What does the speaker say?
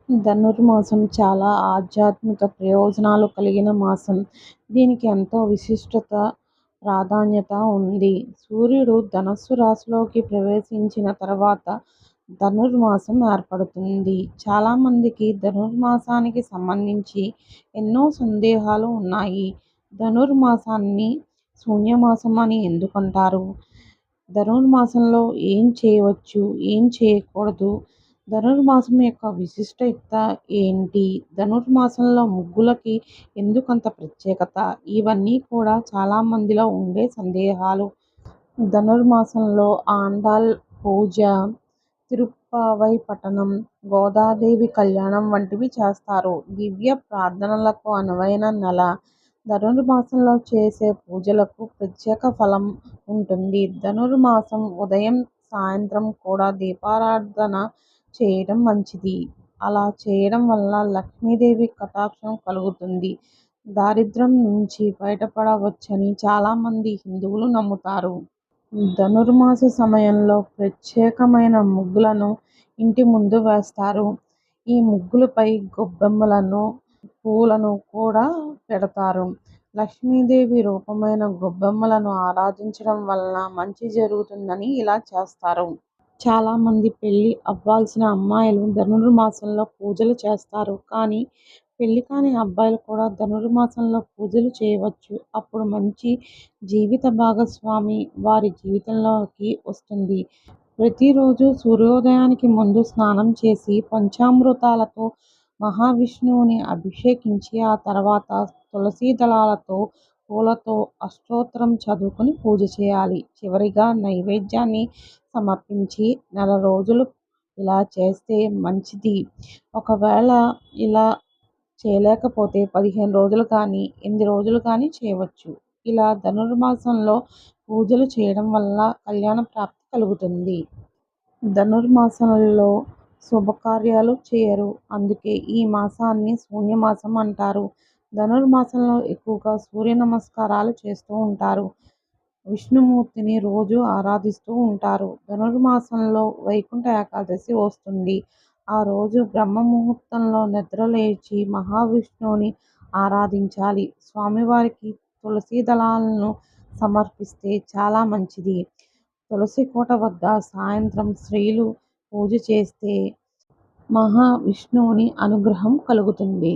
ధనుర్మాసం చాలా ఆధ్యాత్మిక ప్రయోజనాలు కలిగిన మాసం. దీనికి ఎంతో విశిష్టత, ప్రాధాన్యత ఉంది. సూర్యుడు ధనస్సు రాశిలోకి ప్రవేశించిన తర్వాత ధనుర్మాసం ఏర్పడుతుంది. చాలామందికి ధనుర్మాసానికి సంబంధించి ఎన్నో సందేహాలు ఉన్నాయి. ధనుర్మాసాన్ని శూన్యమాసం అని ఎందుకంటారు? ధనుర్మాసంలో ఏం చేయవచ్చు, ఏం చేయకూడదు? ధనుర్మాసం యొక్క విశిష్టత ఏంటి? ధనుర్మాసంలో ముగ్గులకి ఎందుకంత ప్రత్యేకత? ఇవన్నీ కూడా చాలామందిలో ఉండే సందేహాలు. ధనుర్మాసంలో ఆండాళ్ పూజ, తిరుప్పావై పఠనం, గోదాదేవి కళ్యాణం వంటివి చేస్తారు. దివ్య ప్రార్థనలకు అనువైన నెల. ధనుర్మాసంలో చేసే పూజలకు ప్రత్యేక ఫలం ఉంటుంది. ధనుర్మాసం ఉదయం, సాయంత్రం కూడా దీపారాధన చేయడం మంచిది. అలా చేయడం వల్ల లక్ష్మీదేవి కటాక్షం కలుగుతుంది. దారిద్ర్యం నుంచి బయటపడవచ్చని చాలామంది హిందువులు నమ్ముతారు. ధనుర్మాస సమయంలో ప్రత్యేకమైన ముగ్గులను ఇంటి ముందు వేస్తారు. ఈ ముగ్గులపై గొబ్బెమ్మలను, పూలను కూడా పెడతారు. లక్ష్మీదేవి రూపమైన గొబ్బెమ్మలను ఆరాధించడం వలన మంచి జరుగుతుందని ఇలా చేస్తారు. చాలామంది పెళ్లి అవ్వాల్సిన అమ్మాయిలు ధనుర్మాసంలో పూజలు చేస్తారు. కానీ పెళ్లి కాని అబ్బాయిలు కూడా ధనుర్మాసంలో పూజలు చేయవచ్చు. అప్పుడు మంచి జీవిత భాగస్వామి వారి జీవితంలోకి వస్తుంది. ప్రతిరోజు సూర్యోదయానికి ముందు స్నానం చేసి పంచామృతాలతో మహావిష్ణువుని అభిషేకించి ఆ తర్వాత తులసి దళాలతో, పూలతో అష్టోత్తరం చదువుకుని పూజ చేయాలి. చివరిగా నైవేద్యాన్ని సమర్పించి నెల రోజులు ఇలా చేస్తే మంచిది. ఒకవేళ ఇలా చేయలేకపోతే 15 రోజులు కానీ, 8 రోజులు కానీ చేయవచ్చు. ఇలా ధనుర్మాసంలో పూజలు చేయడం వల్ల కళ్యాణ ప్రాప్తి కలుగుతుంది. ధనుర్మాసంలో శుభకార్యాలు చేయరు. అందుకే ఈ మాసాన్ని శూన్యమాసం అంటారు. ధనుర్మాసంలో ఎక్కువగా సూర్య నమస్కారాలు చేస్తూ ఉంటారు. విష్ణుమూర్తిని రోజు ఆరాధిస్తూ ఉంటారు. ధనుర్మాసంలో వైకుంఠ ఏకాదశి వస్తుంది. ఆ రోజు బ్రహ్మ ముహూర్తంలో నిద్రలేచి మహావిష్ణువుని ఆరాధించాలి. స్వామివారికి తులసి దళాలను సమర్పిస్తే చాలా మంచిది. తులసి కోట వద్ద సాయంత్రం స్త్రీలు పూజ చేస్తే మహావిష్ణువుని అనుగ్రహం కలుగుతుంది.